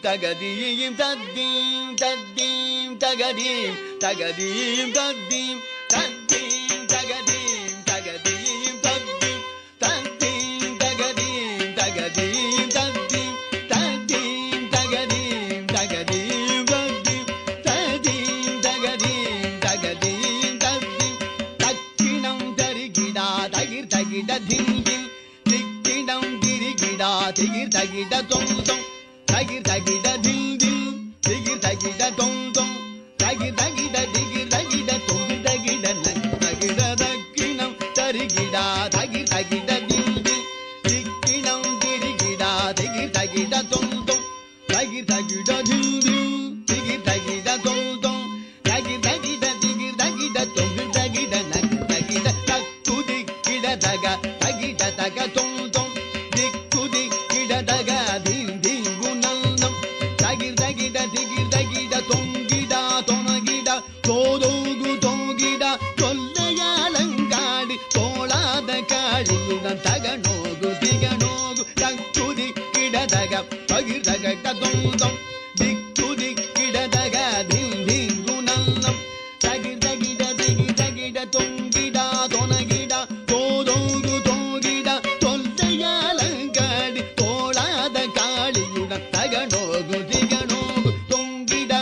தகதீம் தத்தீம் தத்தீம் தகதீம் தகதீம் தத்தீம் தத்தீம் தகதீம் தகதீம் தத்தீம் தத்தீம் தகதீம் தகதீம் தத்தீம் தத்தீம் தகதீம் தகதீம் தத்தீம் தத்தீம் தகதீம் தகதீம் தத்தீம் தக்கிணம் தரிகிடா தகிர் தகிட திங்கில் திக்கிடம் திரிகிடா திகிர் தகிட தொங்கும் தகிர் தகிட தில் தில் திகிர் தகிட தொங்கும் தகிர் தகிட திகிர் தகிட தொங்கு தகிட தகிட தக்கிணம் தரிகிடா தகிர் தகிட தில் தில் திக்கிடம் திரிகிடா திகிர் தகிட தொங்கும் தகிர் தகிட தில் தில் திகிர் தகிட தொங்கும் தகிர் தகிட திகிர் தகிட தொங்கு தகிட தகிட தக்குதி கிட தக தகிட தக தொங்கும் திக்குதி கிட தக தில் தில் குணல்னம் தகிர் தகிட திகிர் தகிட தொங்கிடா தொனகிட தோதோகு தோகிட கொல்லையாலங்காடு தோளாத காளியுடன் தகனோகு திகனோகு தக்குதி கிட தக தகிர் தகிட தொங்கும் திக்குதி கிட தக தில் தில் குணல்னம் தகிர் தகிட திகிர் தகிட தொங்கிடா தொனகிட தோதோகு தோகிட தொல்லையாலங்காடு தோளாத காளியுடன் தகனோகு திகனோகு தொங்கிட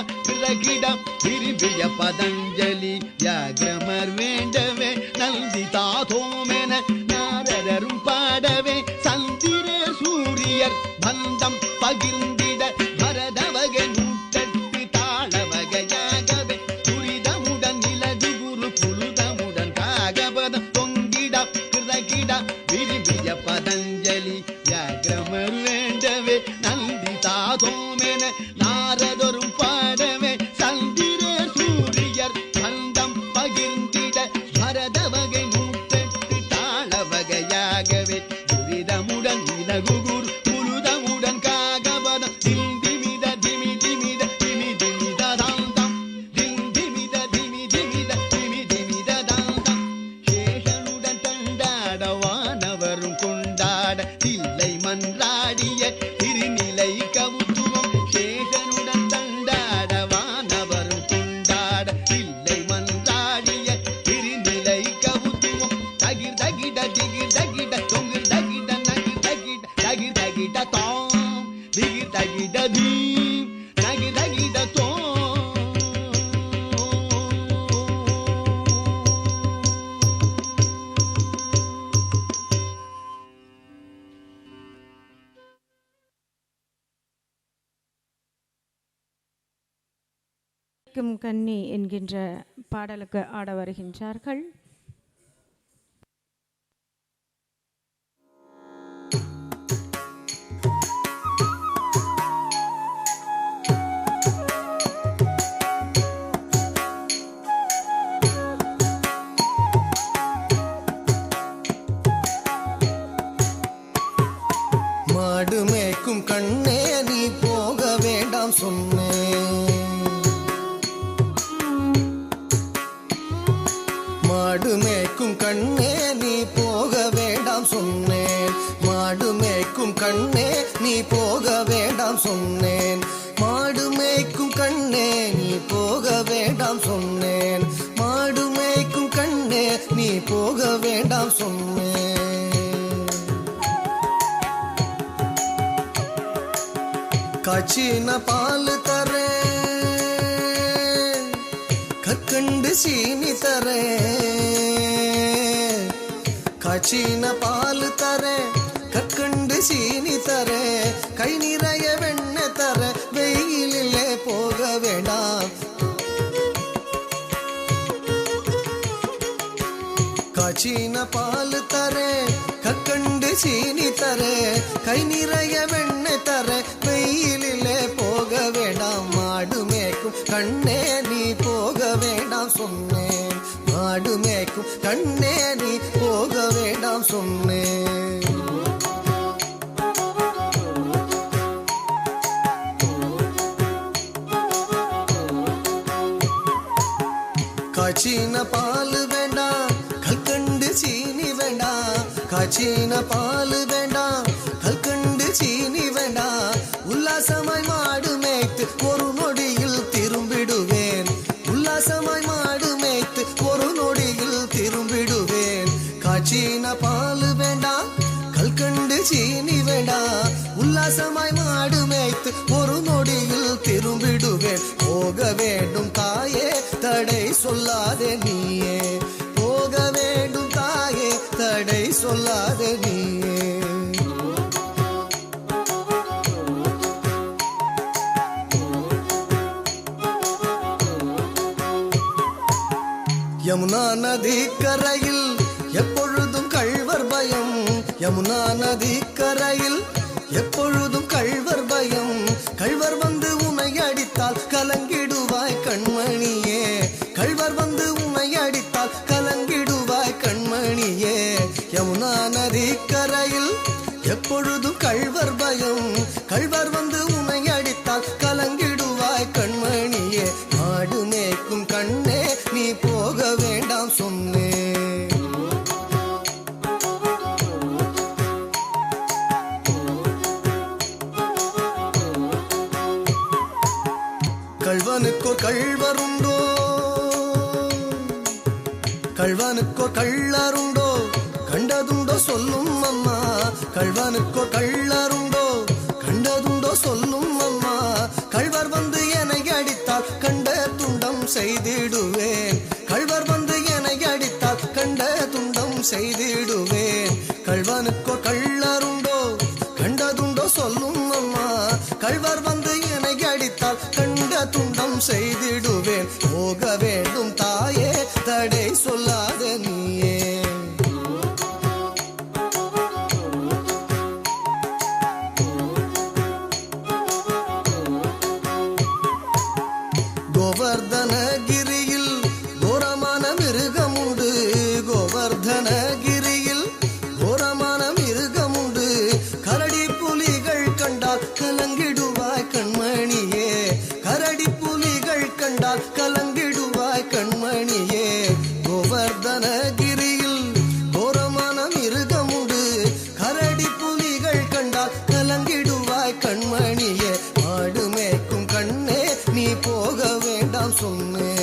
கிட விரும்பிய பதஞ்சலி வியாகிரமர் வேண்டவே நந்தி தாதோமென நாரதரும் பாடவே சந்திர சூரியர் பந்தம் பகிர்ந்திட பரதவகை நூற்றெட்டு தாளவகையாகவே துரிதமுடன் நிலது குரு புலுதமுடன் காகபதம் தொங்கிட கிட விரும்பிய பதஞ்சலி வியாகிரமர் வேண்டவே நந்தி தாதோமென நாரதரும் பாடவே சந்திர சூரியர் பந்தம் பகிர்ந்திட பரதவகை நூற்றெட்டு தாளவகையாகவே துரிதமுடன் இலகுகுர் புலுதமுடன் காகபதம் திமித திமி திமித திமி திமித தாந்தம் திமித திமி திமித திமி திமித தாந்தம் சேஷனுடன் தண்டாட வானவரும் கொண்டாட தில்லை மன்றாடிய திருநிலை கவுத்துவம் சேஷனுடன் தண்டாட வானவரும் கொண்டாட தில்லை மன்றாடிய திருநிலை கவுத்துவம் தகிர் தகிட திகிர் தகிட தொங்கிர் தகிட நகிர் தகிட தகிர் தகிட தாம் திகிர் தகிட தீம் நகிர் தகிட தோம். கண்ணி என்கின்ற பாடலுக்கு ஆட வருகின்றார்கள். மாடு மேய்க்கும் கண்ணே நீ போக வேண்டாம் சொன்னேன், மாடு மேய்க்கும் கண்ணே நீ போக வேண்டாம் சொன்னேன், மாடு மேய்க்கும் கண்ணே நீ போக வேண்டாம் சொன்னேன், மாடு மேய்க்கும் கண்ணே நீ போக வேண்டாம் சொன்னேன், மாடு மேய்க்கும் கண்ணே நீ போக வேண்டாம் சொன்னேன். காய்ச்சின பால் தரேன், கற்கண்டு சீனி தரேன், காய்ச்சின பால் தரேன், கற்கண்டு சீனி தரேன், கை நிறைய வெண்ணெய் தர வெயிலிலே போக வேண்டாம், காய்ச்சின பால் தரேன், கற்கண்டு சீனி தரேன், கை நிறைய வெண்ணெய் தர வெயிலிலே போக வேண்டாம், மாடு மேய்க்கும் கண்ணே நீ போக வேண்டாம் சொன்னேன், மாடு மேய்க்கும் கண்ணே நீ போக வேண்டாம் சொன்னேன். காய்ச்சின பால் வேண்டாம், கற்கண்டு சீனி வேண்டாம், காய்ச்சின பால் வேண்டாம், கற்கண்டு சீனி வேண்டாம், உல்லாசமாய் மாடு காய்ச்சின பாலு வேண்டாம், கல்கண்டு சீனி வேண்டாம். உல்லாசமாய் மாடு மேய்த்து ஒரு நொடியில் திரும்பிடுவேன். போக வேண்டும் தாயே தடை சொல்லாதே நீயே, போக வேண்டும் தாயே தடை சொல்லாதே நீயே. யமுனா நதி கரையில் எப்பொழுதும் கள்வர் பயம், யமுனா நதி கரையில் எப்பொழுதும் கள்வர் பயம். கள்வர் வந்து உன்னை அடித்தால் கலங்கிடுவாய் கண்மணியே, கள்வர் வந்து உன்னை அடித்தால் கலங்கிடுவாய் கண்மணியே. யமுனா நதி கரையில் எப்பொழுதும் கள்வர் பயம், கள்வர் வந்து உன்னை அடித்தால் கலங்கிடுவாய் கண்மணியே. மாடு மேய்க்கும் கண்ணே நீ போக வேண்டாம் சொன்னே. கள்வனுக்கோ கள்வருண்டோ, கள்வனுக்கோ கள்ளருண்டோ, கண்டதுண்டோ சொல்லும் அம்மா. கள்வனுக்கோ கள்ளருண்டோ, கண்டதுண்டோ சொல்லும் அம்மா. கள்வர் வந்து என்னை அடித்தால் கண்ட துண்டம் செய்திடுவேன், கள்வர் வந்து என்னை அடித்தால் கண்ட துண்டம் செய்திடுவேன். கள்வனுக்கோ கள்ளருண்டோ, கண்டதுண்டோ சொல்லும் அம்மா. கள்வர் வந்து என்னை அடித்தால் கண்ட துண்டம் செய்திடுவேன். போக வேண்டும் தாயே தடை சொல்லாத நீயே. கோவர்தனகிரியில் கோரமான மிருகம் உண்டு, கோவர்தனகிரியில் கோரமான மிருகம் உண்டு. கரடி புலிகள் கண்டால் கலங்கிடுவாய் கண்மணியே, கரடி புலிகள் கண்டால் கலங்கிடுவாய் கண்மணியே. கோவர்தனகிரியில் கோரமான மிருகம் உண்டு, கரடி புலிகள் கண்டால் கலங்கிடுவாய் கண்மணியே. மாடு மேய்க்கும் கண்ணே நீ போக வேண்டாம் சொன்னேன்.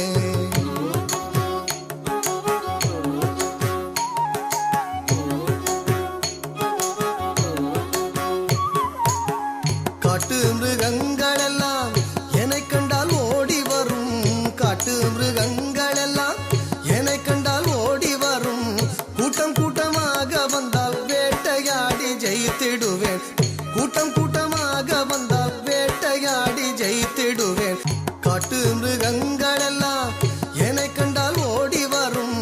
காட்டு மிருகங்களெல்லாம் என்னை கண்டால் ஓடி வரும், காட்டு மிருகங்களெல்லாம் என்னை கண்டால் ஓடி வரும். கூட்டம் கூட்டமாக வந்தால் வேட்டையாடி ஜெயித்திடுவேன், கூட்டம் கூட்டமாக வந்தால் வேட்டையாடி ஜெயித்திடுவேன். காட்டு மிருகங்களெல்லாம் என்னை கண்டால் ஓடி வரும்,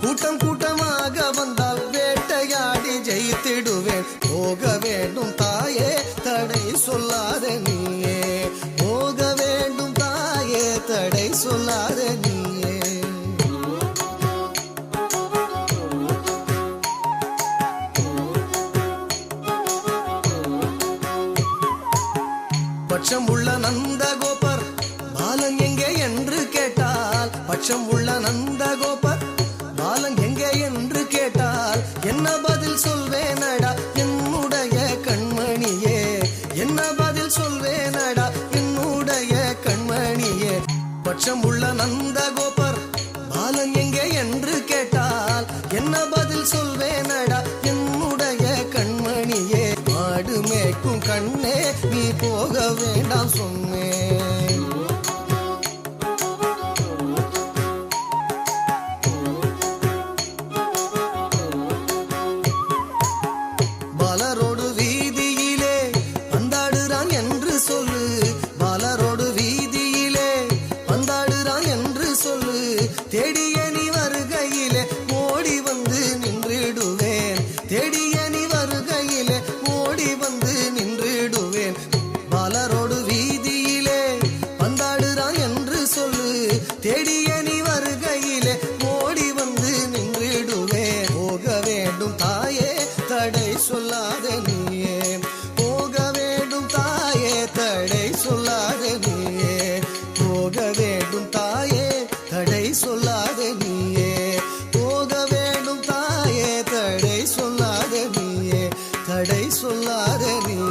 கூட்டம் கூட்டமாக வந்தால் வேட்டையாடி ஜெயித்திடுவேன். போக வேண்டும் தாயே தடை சொல்லாத நீயே, போக வேண்டும் தாயே தடை சொல்லாத நீயே. பட்சம் உள்ள நந்தகோபர் பாலன் எங்கே என்று கேட்டால், பட்சம் உள்ள நந்தகோபர் பாலன் எங்கே என்று கேட்டால் என்ன பதில் சொல்வேனடா என்னுடைய கண்மணியே, என்ன பதில் சொல்வேனடா என்னுடைய கண்மணியே. பட்சம் உள்ள நந்தகோபர் பாலன் எங்கே என்று கேட்டால் என்ன பதில் சொல்வேனடா என்னுடைய கண்மணியே. மாடு மேய்க்கும் கண்ணே நீ போக வேண்டாம் சொன்னேன். பாலரோடு வீதியிலே வந்தாடுறான் என்று சொல்லு, பாலரோடு வீதியிலே வந்தாடுறான் என்று சொல்லு. தேடிய நீ வருகையிலே ஓடி வந்து நின்றிடுவேன், தேடிய நீ வருகையிலே ஓடி வந்து நின்றிடுவேன். பாலரோடு வீதியிலே வந்தாடுறான் என்று சொல்லு, தேடிய நீ வருகையிலே ஓடி வந்து நின்றிடுவேன். போக வேண்டும் தாயே தடை சொல்லாத நீயே, போக வேண்டும் தாயே தடை சொல்லாத நீயே, போக வேண்டும் தாயே தடை சொல்லாத நீயே, போக வேண்டும் தாயே தடை சொல்லாத நீயே, தடை சொல்லாத நீ.